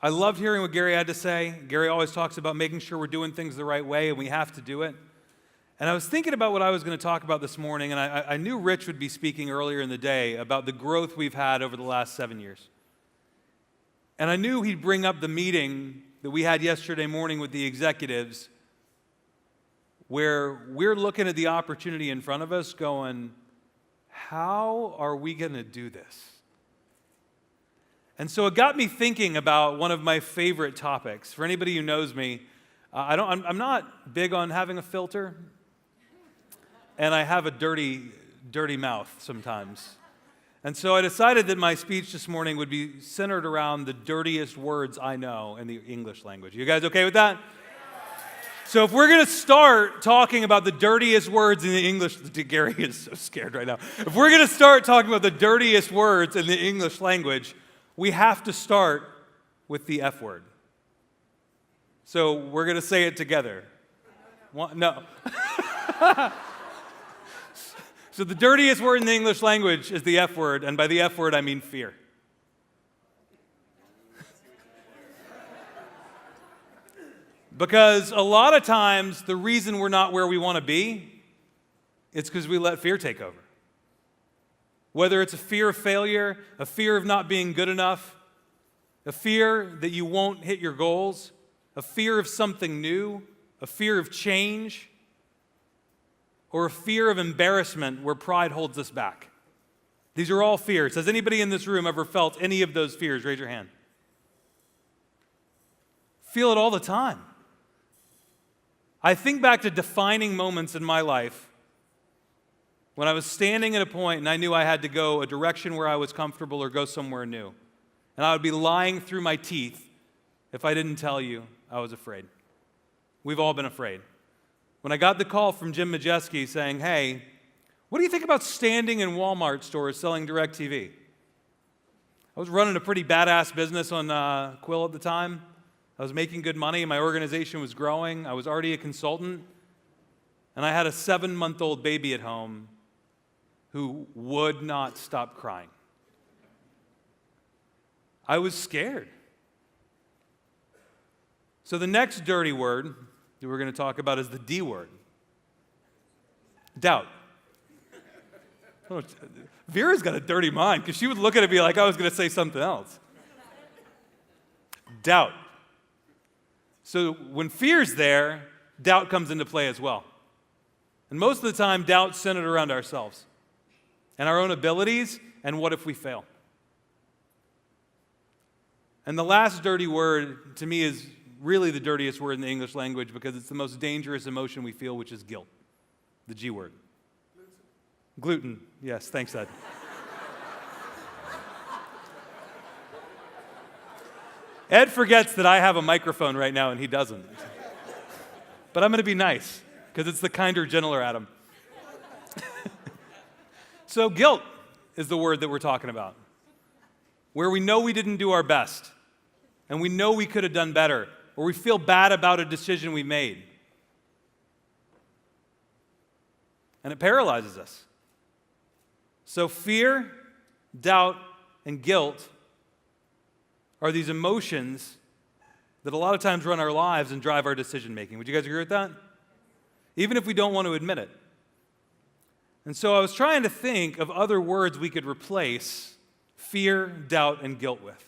I loved hearing what Gary had to say. Gary always talks about making sure we're doing things the right way, and we have to do it. And I was thinking about what I was going to talk about this morning, and I knew Rich would be speaking earlier in the day about the growth we've had over the last 7 years. And I knew he'd bring up the meeting that we had yesterday morning with the executives, where we're looking at the opportunity in front of us going, how are we going to do this? And so it got me thinking about one of my favorite topics. For anybody who knows me, I'm not big on having a filter, and I have a dirty mouth sometimes. And so I decided that my speech this morning would be centered around the dirtiest words I know in the English language. You guys okay with that? So if we're going to start talking about the dirtiest words in the English, Gary is so scared right now. If we're going to start talking about the dirtiest words in the English language, we have to start with the F word. So we're going to say it together. No. So the dirtiest word in the English language is the F word, and by the F word I mean fear. Because a lot of times the reason we're not where we want to be, it's because we let fear take over. Whether it's a fear of failure, a fear of not being good enough, a fear that you won't hit your goals, a fear of something new, a fear of change, or a fear of embarrassment where pride holds us back. These are all fears. Has anybody in this room ever felt any of those fears? Raise your hand. Feel it all the time. I think back to defining moments in my life when I was standing at a point and I knew I had to go a direction where I was comfortable or go somewhere new. And I would be lying through my teeth if I didn't tell you I was afraid. We've all been afraid. When I got the call from Jim Majeski saying, hey, what do you think about standing in Walmart stores selling DirecTV? I was running a pretty badass business on Quill at the time. I was making good money. My organization was growing. I was already a consultant. And I had a 7-month-old baby at home who would not stop crying. I was scared. So the next dirty word that we're going to talk about is the D word. Doubt. Oh, Vera's got a dirty mind because she would look at it and be like, I was going to say something else. Doubt. So when fear's there, doubt comes into play as well. And most of the time, doubt's centered around ourselves and our own abilities and what if we fail. And the last dirty word to me is really the dirtiest word in the English language because it's the most dangerous emotion we feel, which is guilt. The G word. Gluten. Yes, thanks, Ed. Ed forgets that I have a microphone right now and he doesn't. But I'm going to be nice because it's the kinder, gentler Adam. So guilt is the word that we're talking about. Where we know we didn't do our best and we know we could have done better, or we feel bad about a decision we made. And it paralyzes us. So fear, doubt, and guilt are these emotions that a lot of times run our lives and drive our decision making. Would you guys agree with that? Even if we don't want to admit it. And so I was trying to think of other words we could replace fear, doubt, and guilt with.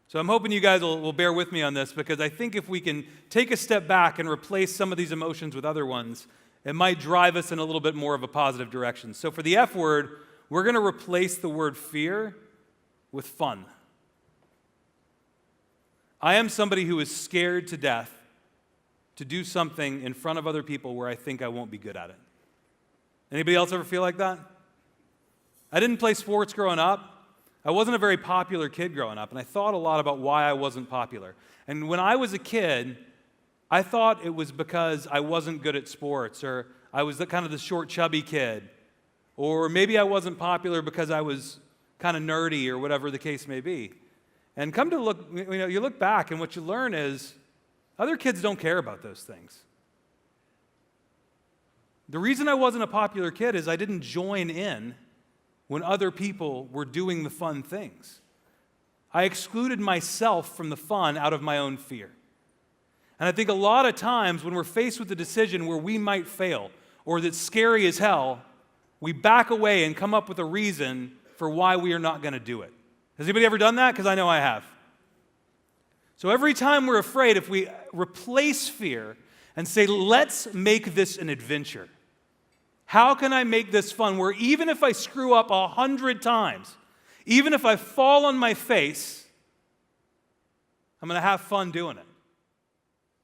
So I'm hoping you guys will bear with me on this because I think if we can take a step back and replace some of these emotions with other ones, it might drive us in a little bit more of a positive direction. So for the F word, we're going to replace the word fear with fun. I am somebody who is scared to death to do something in front of other people where I think I won't be good at it. Anybody else ever feel like that? I didn't play sports growing up. I wasn't a very popular kid growing up, and I thought a lot about why I wasn't popular. And when I was a kid, I thought it was because I wasn't good at sports, or I was kind of the short, chubby kid, or maybe I wasn't popular because I was kind of nerdy, or whatever the case may be. And come to look, you look back, and what you learn is other kids don't care about those things. The reason I wasn't a popular kid is I didn't join in when other people were doing the fun things. I excluded myself from the fun out of my own fear. And I think a lot of times when we're faced with a decision where we might fail or that's scary as hell, we back away and come up with a reason for why we are not going to do it. Has anybody ever done that? Because I know I have. So every time we're afraid, if we replace fear and say, let's make this an adventure. How can I make this fun where even if I screw up 100 times, even if I fall on my face, I'm going to have fun doing it.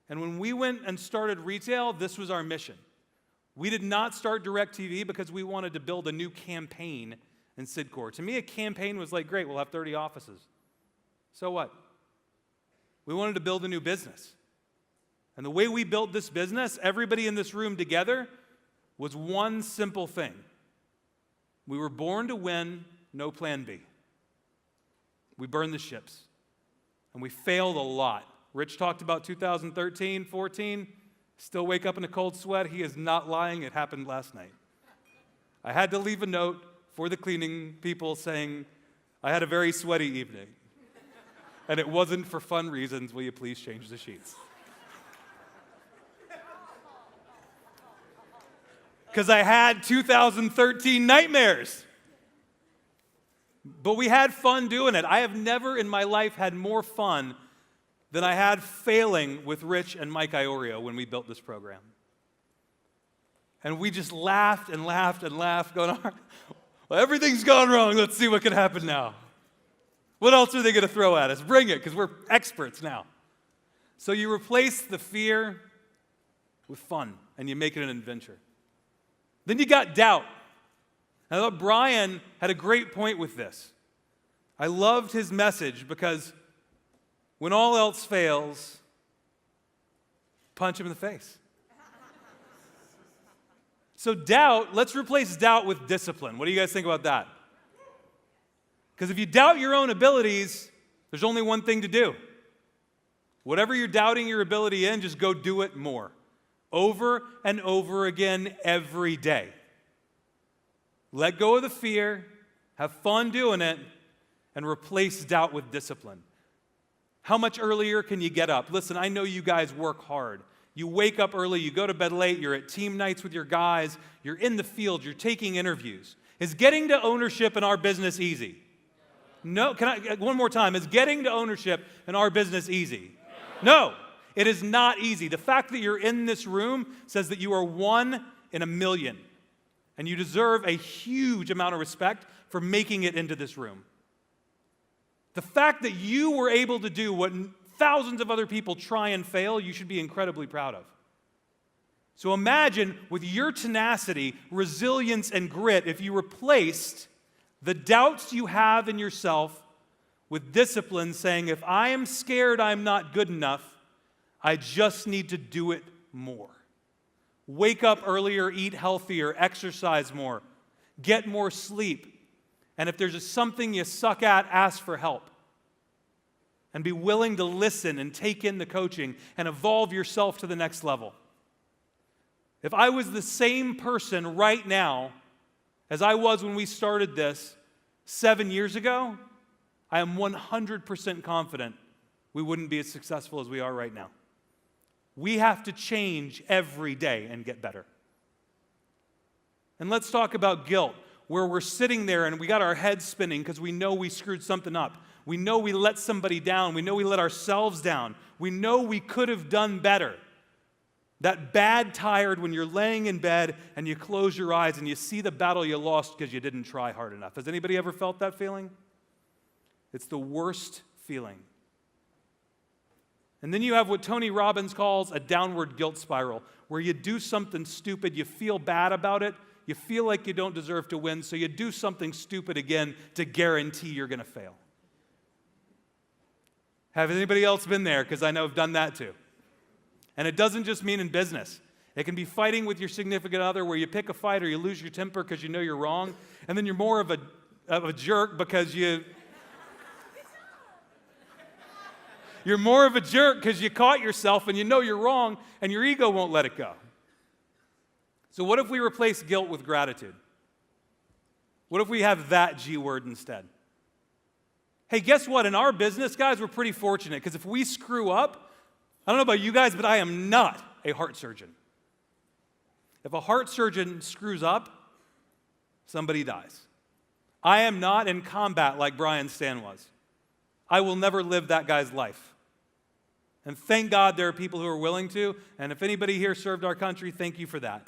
And when we went and started retail, this was our mission. We did not start DirecTV because we wanted to build a new campaign in Sidcor. To me, a campaign was like, great, we'll have 30 offices. So what? We wanted to build a new business. And the way we built this business, everybody in this room together, was one simple thing. We were born to win, no plan B. We burned the ships. And we failed a lot. Rich talked about 2013, 14. Still wake up in a cold sweat. He is not lying. It happened last night. I had to leave a note for the cleaning people saying, I had a very sweaty evening. And it wasn't for fun reasons. Will you please change the sheets? Because I had 2013 nightmares. But we had fun doing it. I have never in my life had more fun than I had failing with Rich and Mike Iorio when we built this program. And we just laughed and laughed and laughed, going, well, everything's gone wrong. Let's see what can happen now. What else are they going to throw at us? Bring it, because we're experts now. So you replace the fear with fun, and you make it an adventure. Then you got doubt. I thought Brian had a great point with this. I loved his message because when all else fails, punch him in the face. So doubt, let's replace doubt with discipline. What do you guys think about that? Because if you doubt your own abilities, there's only one thing to do. Whatever you're doubting your ability in, just go do it more. Over and over again every day. Let go of the fear, have fun doing it, and replace doubt with discipline. How much earlier can you get up? Listen, I know you guys work hard. You wake up early, you go to bed late, you're at team nights with your guys, you're in the field, you're taking interviews. Is getting to ownership in our business easy? No, one more time. Is getting to ownership in our business easy? No, it is not easy. The fact that you're in this room says that you are one in a million. And you deserve a huge amount of respect for making it into this room. The fact that you were able to do what thousands of other people try and fail, you should be incredibly proud of. So imagine with your tenacity, resilience, and grit, if you replaced the doubts you have in yourself with discipline, saying, if I am scared I'm not good enough, I just need to do it more. Wake up earlier, eat healthier, exercise more, get more sleep. And if there's something you suck at, ask for help. And be willing to listen and take in the coaching and evolve yourself to the next level. If I was the same person right now as I was when we started this 7 years ago, I am 100% confident we wouldn't be as successful as we are right now. We have to change every day and get better. And let's talk about guilt, where we're sitting there and we got our heads spinning because we know we screwed something up. We know we let somebody down. We know we let ourselves down. We know we could have done better. That bad tired when you're laying in bed and you close your eyes and you see the battle you lost because you didn't try hard enough. Has anybody ever felt that feeling? It's the worst feeling. And then you have what Tony Robbins calls a downward guilt spiral, where you do something stupid, you feel bad about it, you feel like you don't deserve to win, so you do something stupid again to guarantee you're going to fail. Have anybody else been there? Because I know I've done that too. And it doesn't just mean in business. It can be fighting with your significant other where you pick a fight or you lose your temper because you know you're wrong, and then you're more of a jerk because you're more of a jerk because you caught yourself and you know you're wrong and your ego won't let it go. So what if we replace guilt with gratitude? What if we have that G word instead? Hey, guess what? In our business, guys, we're pretty fortunate because if we screw up, I don't know about you guys, but I am not a heart surgeon. If a heart surgeon screws up, somebody dies. I am not in combat like Brian Stan was. I will never live that guy's life. And thank God there are people who are willing to, and if anybody here served our country, thank you for that.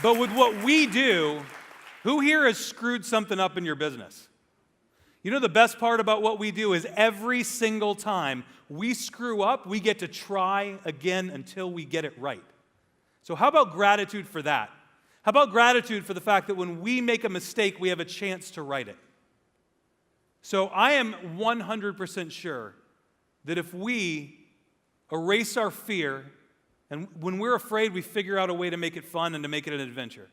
But with what we do, who here has screwed something up in your business? You know the best part about what we do is every single time we screw up, we get to try again until we get it right. So how about gratitude for that? How about gratitude for the fact that when we make a mistake, we have a chance to right it? So I am 100% sure that if we erase our fear, and when we're afraid, we figure out a way to make it fun and to make it an adventure.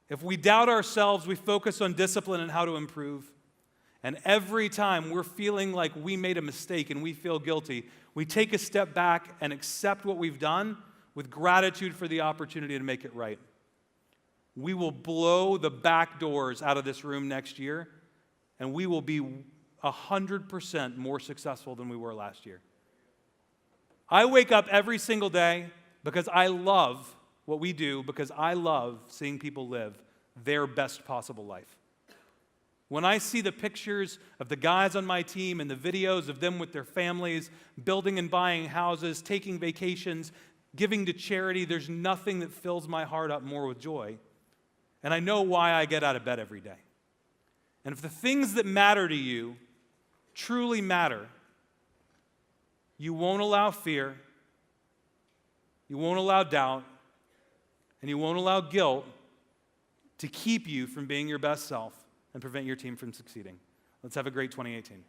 If we doubt ourselves, we focus on discipline and how to improve. And every time we're feeling like we made a mistake and we feel guilty, we take a step back and accept what we've done with gratitude for the opportunity to make it right. We will blow the back doors out of this room next year, and we will be 100% more successful than we were last year. I wake up every single day because I love what we do, because I love seeing people live their best possible life. When I see the pictures of the guys on my team and the videos of them with their families, building and buying houses, taking vacations, giving to charity, there's nothing that fills my heart up more with joy. And I know why I get out of bed every day. And if the things that matter to you truly matter, you won't allow fear, you won't allow doubt, and you won't allow guilt to keep you from being your best self and prevent your team from succeeding. Let's have a great 2018.